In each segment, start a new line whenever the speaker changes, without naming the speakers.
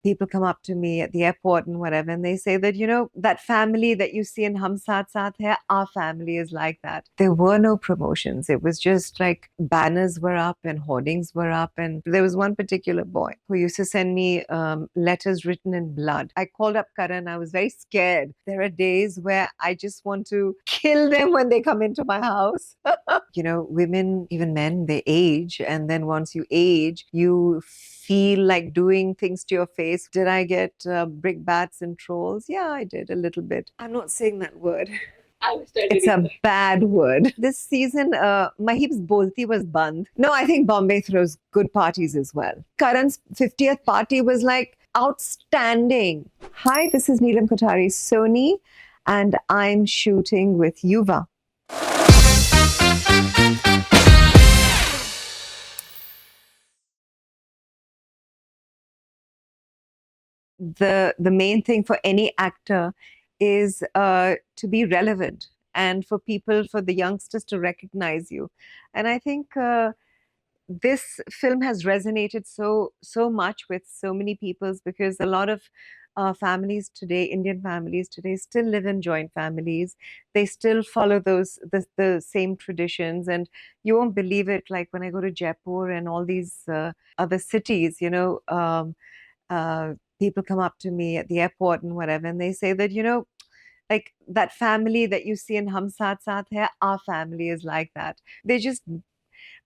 people come up to me at the airport and whatever, and they say that, that family that you see in Hum Saath Saath Hain, our family is like that. There were no promotions. It was just like banners were up and hoardings were up. And there was one particular boy who used to send me letters written in blood. I called up Karan. I was very scared. There are days where I just want to kill them when they come into my house. Women, even men, they age. And then once you age, you feel like doing things to your face. Did I get brickbats and trolls? Yeah, I did a little bit. I'm not saying that word. It's a bad word. This season, Mahib's Bolti was band. No, I think Bombay throws good parties as well. Karan's 50th party was like outstanding. Hi, this is Neelam Kothari, Sony, and I'm shooting with Yuvaa. The main thing for any actor is to be relevant, and for the youngsters to recognize you. And I think this film has resonated so much with so many peoples, because a lot of families today, Indian families today, still live in joint families. They still follow the same traditions, and you won't believe it. Like when I go to Jaipur and all these other cities, uh, people come up to me at the airport and whatever, and they say that, like that family that you see in Hum Saath Saath Hai, our family is like that. They just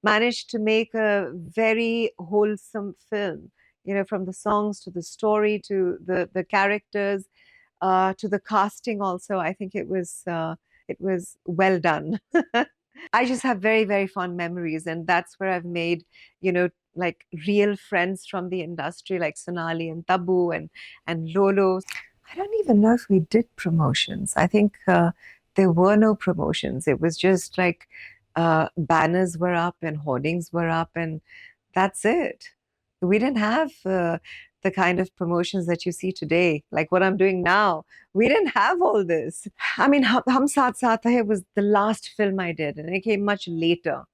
managed to make a very wholesome film, from the songs to the story to the characters, to the casting also. I think it was well done. I just have very, very fond memories, and that's where I've made, like real friends from the industry, like Sonali and Tabu and Lolo. I don't even know if we did promotions. I think there were no promotions. It was just like banners were up and hoardings were up, and that's it. We didn't have the kind of promotions that you see today, like what I'm doing now. We didn't have all this. I mean, Hum Saath Saath Hain was the last film I did, and it came much later.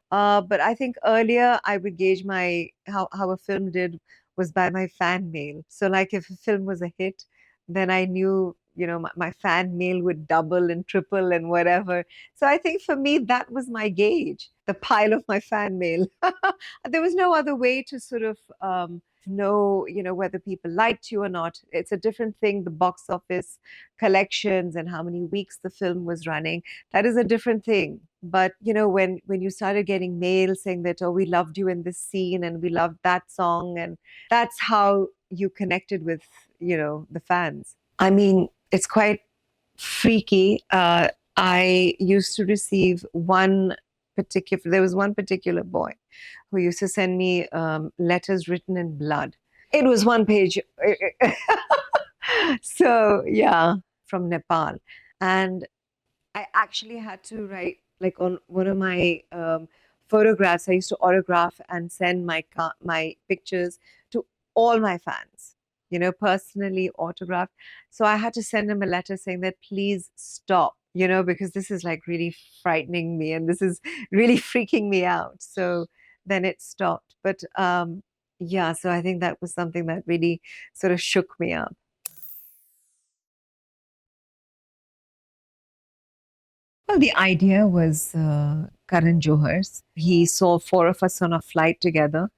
But I think earlier I would gauge how a film did was by my fan mail. So like if a film was a hit, then I knew, my fan mail would double and triple and whatever. So I think for me that was my gauge, the pile of my fan mail. There was no other way to sort of know, whether people liked you or not. It's a different thing, the box office collections and how many weeks the film was running. That is a different thing. But when you started getting mail saying that, oh, we loved you in this scene and we loved that song, and that's how you connected with, the fans. I mean, it's quite freaky. I used to receive there was one particular boy who used to send me letters written in blood. It was one page. So, yeah, from Nepal. And I actually had to write, like on one of my photographs, I used to autograph and send my pictures to all my fans, personally autographed. So I had to send him a letter saying that please stop, because this is like really frightening me and this is really freaking me out. So then it stopped. But yeah, so I think that was something that really sort of shook me up. Well, the idea was Karan Johar's. He saw four of us on a flight together,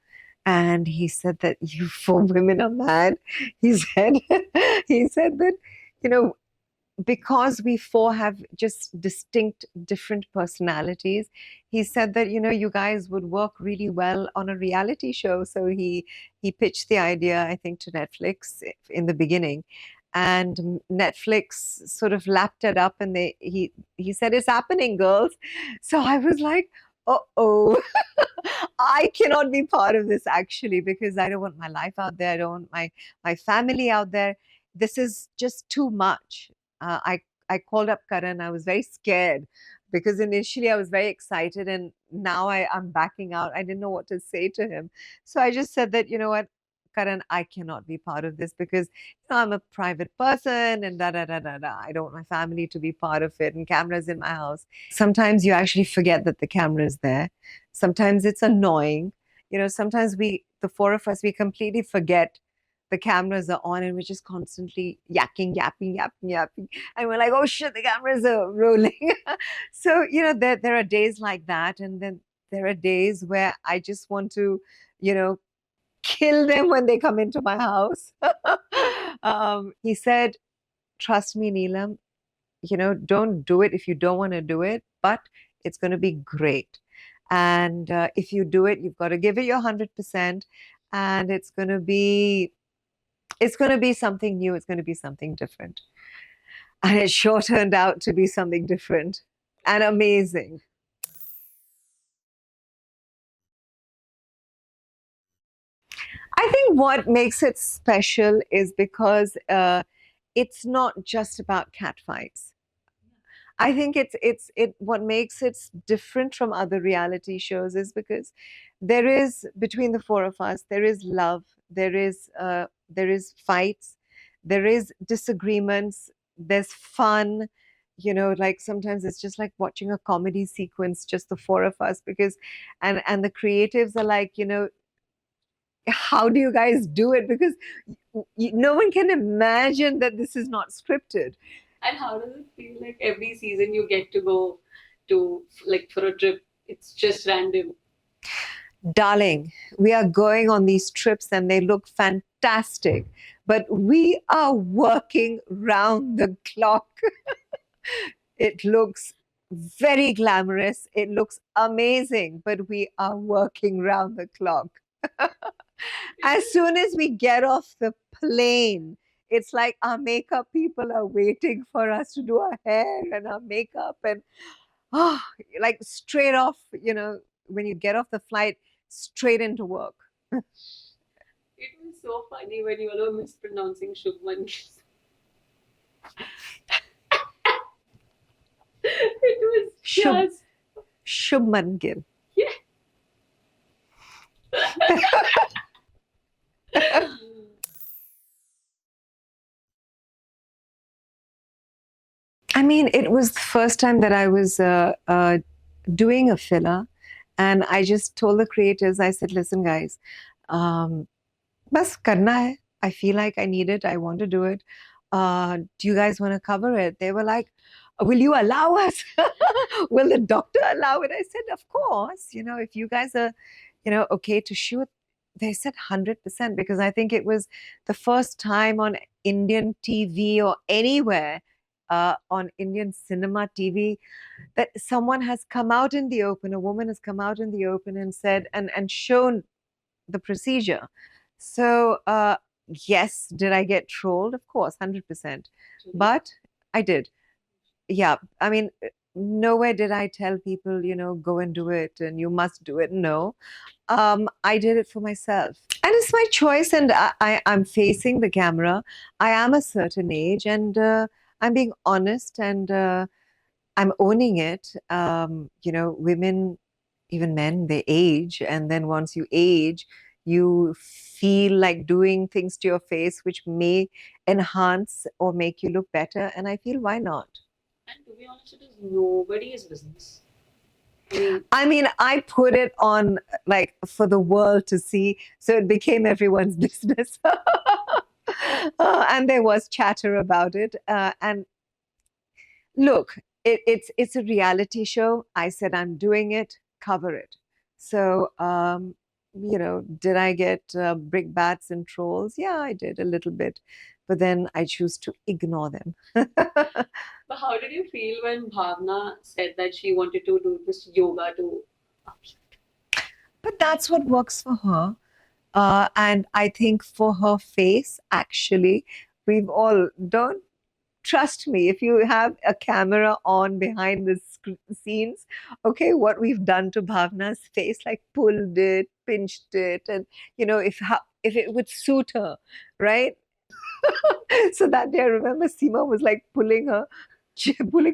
and he said that you four women are mad. He said, he said that, you know, because we four have just distinct, different personalities, he said that, you guys would work really well on a reality show. So he pitched the idea, I think, to Netflix in the beginning, and Netflix sort of lapped it up, and he said, "It's happening, girls." So I was like, "Uh-oh, I cannot be part of this actually, because I don't want my life out there. I don't want my family out there. This is just too much." I called up Karan. I was very scared because initially I was very excited, and now I'm backing out. I didn't know what to say to him. So I just said that, you know what, Karan, I cannot be part of this because, I'm a private person and da da da da da. I don't want my family to be part of it, and cameras in my house. Sometimes you actually forget that the camera is there. Sometimes it's annoying. Sometimes the four of us, we completely forget the cameras are on and we're just constantly yakking, yapping, yapping, yapping. And we're like, oh shit, the cameras are rolling. So, there are days like that. And then there are days where I just want to, you know, kill them when they come into my house. He said, trust me, Neelam, don't do it if you don't want to do it, but it's going to be great. And if you do it, you've got to give it your 100%, and it's going to be something new. It's going to be something different. And it sure turned out to be something different and amazing. I think what makes it special is because it's not just about catfights. I think it what makes it different from other reality shows is because there is, between the four of us, there is love, there is fights, there is disagreements, there's fun. Like sometimes it's just like watching a comedy sequence, just the four of us, because and the creatives are like, how do you guys do it? Because no one can imagine that this is not scripted.
And how does it feel like every season you get to go to, like, for a trip? It's just random.
Darling, we are going on these trips and they look fantastic, but we are working round the clock. It looks very glamorous. It looks amazing, but we are working round the clock. As soon as we get off the plane, it's like our makeup people are waiting for us to do our hair and our makeup, and oh, like straight off, when you get off the flight, straight into work.
It was so funny when you were mispronouncing Shubman. It was
Shub,
just,
Shubman Gill.
yeah.
I mean, it was the first time that I was doing a filler, and I just told the creators, I said, listen, guys, bas karna hai. I feel like I need it. I want to do it. Do you guys want to cover it? They were like, will you allow us? Will the doctor allow it? I said, of course. If you guys are, okay to shoot. They said 100%, because I think it was the first time on Indian TV or anywhere, on Indian cinema TV, that someone has come out in the open, a woman has come out in the open and said, and shown the procedure. So, yes, did I get trolled? Of course, 100%. But I did. Yeah. I mean, nowhere did I tell people, go and do it and you must do it. No. I did it for myself. And it's my choice, and I'm facing the camera. I am a certain age, and I'm being honest, and I'm owning it. Women, even men, they age. And then once you age, you feel like doing things to your face which may enhance or make you look better. And I feel, why not?
And to be honest, it is nobody's business.
I put it on like for the world to see, so it became everyone's business. And there was chatter about it. And look, it's a reality show. I said I'm doing it, cover it. So, did I get brickbats and trolls? Yeah, I did a little bit, but then I choose to ignore them.
But how did you feel when Bhavna said that she wanted to do this yoga to?
But that's what works for her. And I think for her face, actually, we've all don't trust me. If you have a camera on behind the scenes, okay, what we've done to Bhavna's face, like pulled it, pinched it, and if it would suit her, right? So that day, I remember Seema was like pulling her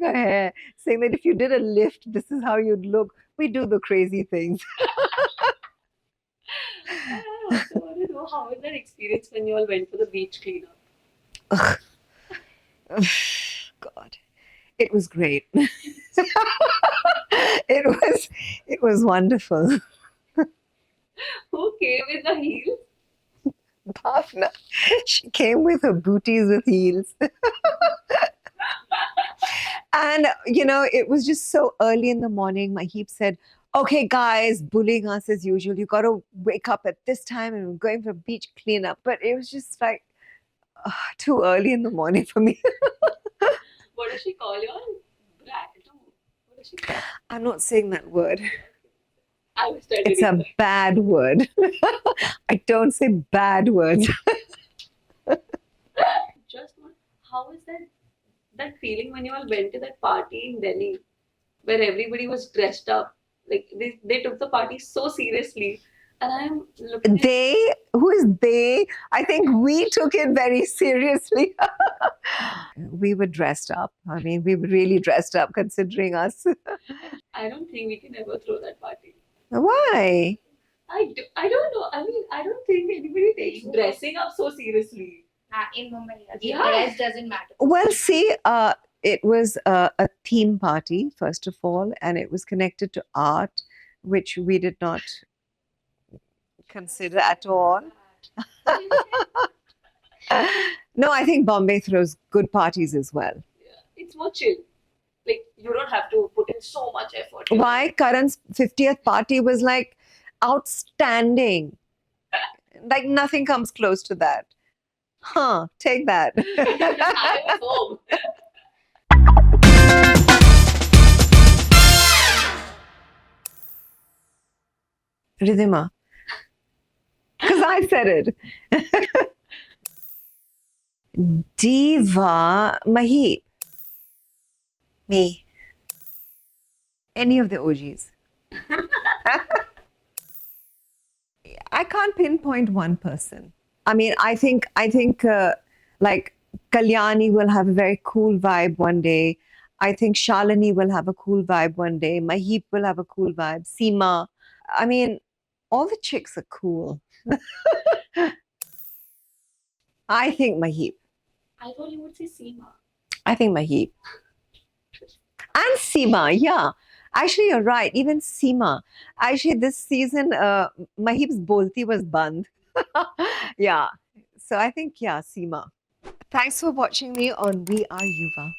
hair, saying that if you did a lift, this is how you'd look. We do the crazy things.
I also want to know, how was that experience when you all went for the beach cleanup?
God, it was great. It was wonderful.
Who came in the heels?
Bhavna, she came with her booties with heels. And, it was just so early in the morning. Mahib said, okay, guys, bullying us as usual. You got to wake up at this time and we're going for beach cleanup. But it was just like too early in the morning for me.
What does she call you all? Brat? No. What does she call?
I'm not saying that word.
I was studying
It's a bad word. I don't say bad words.
Just one. How is that feeling when you all went to that party in Delhi where everybody was dressed up? Like they took the party so seriously. And I'm looking at
Who is they? I think we took it very seriously. We were dressed up. I mean, we were really dressed up considering us.
I don't think we can ever throw that party.
Why?
I don't know. I mean, I don't think anybody takes dressing up so seriously.
In Mumbai, the
Yeah.
dress doesn't matter.
Well, see, it was a theme party, first of all, and it was connected to art, which we did not consider at all. No, I think Bombay throws good parties as well.
Yeah. It's more chill. Like you don't have to put in so much effort.
Why? Karan's 50th party was like outstanding. Like nothing comes close to that. Huh, take that.
I was home.
Ridhima. Because I said it. Diva Mahib. Me. Any of the OGs. I can't pinpoint one person. I mean, I think like Kalyani will have a very cool vibe one day. I think Shalini will have a cool vibe one day. Mahip will have a cool vibe. Seema. I mean, all the chicks are cool. I think Mahip.
I thought you would say Seema.
I think Mahip. And Seema, yeah. Actually, you're right. Even Seema. Actually, this season, Mahip's bolti was band. Yeah. So I think, yeah, Seema. Thanks for watching me on We Are Yuvaa.